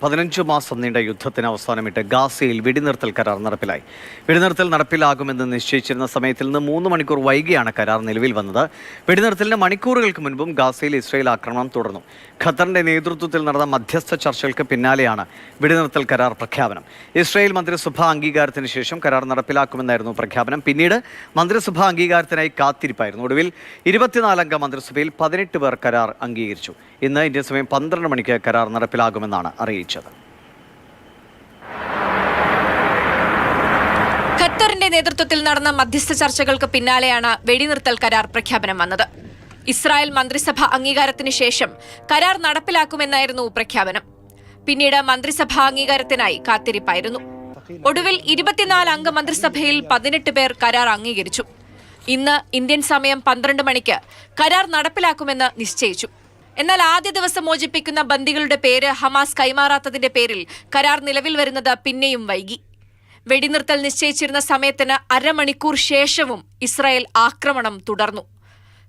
15 മാസം നീണ്ട യുദ്ധത്തിന് അവസാനമിട്ട് ഗാസയിൽ വെടിനിർത്തൽ കരാർ നടപ്പിലായി. വെടിനിർത്തൽ നടപ്പിലാകുമെന്ന് നിശ്ചയിച്ചിരുന്ന സമയത്തിൽ നിന്ന് 3 മണിക്കൂർ വൈകിയാണ് കരാർ നിലവിൽ വന്നത്. വെടിനിർത്തലിന് മണിക്കൂറുകൾക്ക് മുൻപും ഗാസയിൽ ഇസ്രായേൽ ആക്രമണം തുടർന്നു. ഖത്തറിന്റെ നേതൃത്വത്തിൽ നടന്ന മധ്യസ്ഥ ചർച്ചകൾക്ക് പിന്നാലെയാണ് വെടിനിർത്തൽ കരാർ പ്രഖ്യാപനം. ഇസ്രായേൽ മന്ത്രിസഭാ അംഗീകാരത്തിന് ശേഷം കരാർ നടപ്പിലാക്കുമെന്നായിരുന്നു പ്രഖ്യാപനം. പിന്നീട് മന്ത്രിസഭാ അംഗീകാരത്തിനായി കാത്തിരിപ്പായിരുന്നു. ഒടുവിൽ 24 അംഗ മന്ത്രിസഭയിൽ 18 പേർ കരാർ അംഗീകരിച്ചു. ഇന്ന് ഇന്ത്യൻ സമയം 12 മണിക്ക് കരാർ നടപ്പിലാകുമെന്നാണ് അറിയിച്ചത്. ഖത്തറിന്റെ നേതൃത്വത്തിൽ നടന്ന മധ്യസ്ഥ ചർച്ചകൾക്ക് പിന്നാലെയാണ് വെടിനിർത്തൽ കരാർ പ്രഖ്യാപനം വന്നത്. ഇസ്രായേൽ മന്ത്രിസഭ അംഗീകാരത്തിന് ശേഷം കരാർ നടപ്പിലാക്കുമെന്നായിരുന്നു പ്രഖ്യാപനം. പിന്നീട് മന്ത്രിസഭാ അംഗീകാരത്തിനായി കാത്തിരിപ്പായിരുന്നു. ഒടുവിൽ 24 അംഗ മന്ത്രിസഭയിൽ 18 പേർ കരാർ അംഗീകരിച്ചു. ഇന്ന് ഇന്ത്യൻ സമയം 12 മണിക്ക് കരാർ നടപ്പിലാക്കുമെന്ന് നിശ്ചയിച്ചു. എന്നാൽ ആദ്യ ദിവസം മോചിപ്പിക്കുന്ന ബന്ദികളുടെ പേര് ഹമാസ് കൈമാറാത്തതിന്റെ പേരിൽ കരാർ നിലവിൽ വരുന്നത് പിന്നെയും വൈകി. വെടിനിർത്തൽ നിശ്ചയിച്ചിരുന്ന സമയത്തിന് അരമണിക്കൂർ ശേഷവും ഇസ്രായേൽ ആക്രമണം തുടർന്നു.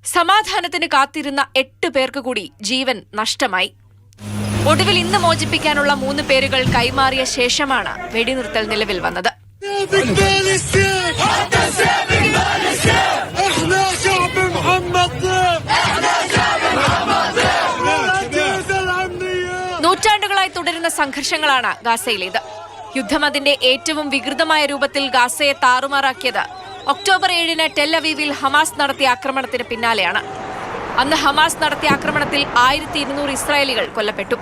സമാധാനത്തിന് കാത്തിരുന്ന 8 പേർക്ക് കൂടി ജീവൻ നഷ്ടമായി. ഒടുവിൽ ഇന്ന് മോചിപ്പിക്കാനുള്ള 3 പേരുകൾ കൈമാറിയ ശേഷമാണ് വെടിനിർത്തൽ നിലവിൽ വന്നത്. നൂറ്റാണ്ടുകളായി തുടരുന്ന സംഘർഷങ്ങളാണ് ഗാസയിലേത്. യുദ്ധം അതിന്റെ ഏറ്റവും വികൃതമായ രൂപത്തിൽ ഗാസയെ താറുമാറാക്കിയത് ഒക്ടോബർ 7-ന് ടെൽ അവീവിൽ ഹമാസ് നടത്തിയ ആക്രമണത്തിന് പിന്നാലെയാണ്. അന്ന് ഹമാസ് നടത്തിയ ആക്രമണത്തിൽ 1200 ഇസ്രായേലികൾ കൊല്ലപ്പെട്ടു.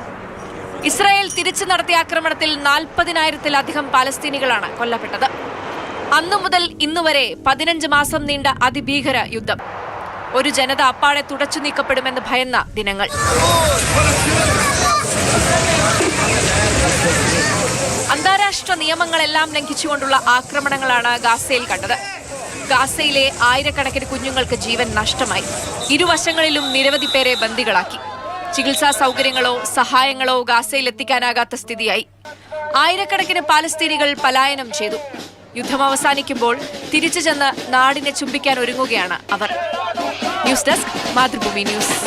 ഇസ്രായേൽ തിരിച്ചു നടത്തിയ ആക്രമണത്തിൽ 40,000-ത്തിലധികം പാലസ്തീനികളാണ് കൊല്ലപ്പെട്ടത്. അന്നു മുതൽ ഇന്നുവരെ 15 മാസം നീണ്ട അതിഭീകര യുദ്ധം. ഒരു ജനത അപ്പാടെ തുടച്ചു നീക്കപ്പെടുമെന്ന് ഭയന്ന ദിനങ്ങൾ. അന്താരാഷ്ട്ര നിയമങ്ങളെല്ലാം ലംഘിച്ചുകൊണ്ടുള്ള ആക്രമണങ്ങളാണ് ഗാസയിൽ കണ്ടത്. ഗാസയിലെ ആയിരക്കണക്കിന് കുഞ്ഞുങ്ങൾക്ക് ജീവൻ നഷ്ടമായി. ഇരുവശങ്ങളിലും നിരവധി പേരെ ബന്ദികളാക്കി. ചികിത്സാ സൗകര്യങ്ങളോ സഹായങ്ങളോ ഗാസയിൽ എത്തിക്കാനാകാത്ത സ്ഥിതിയായി. ആയിരക്കണക്കിന് പാലസ്തീനികൾ പലായനം ചെയ്തു. യുദ്ധം അവസാനിക്കുമ്പോൾ തിരിച്ചു ചെന്ന് നാടിനെ ചുംബിക്കാൻ ഒരുങ്ങുകയാണ് അവർ. News desk, Mathrubhumi news.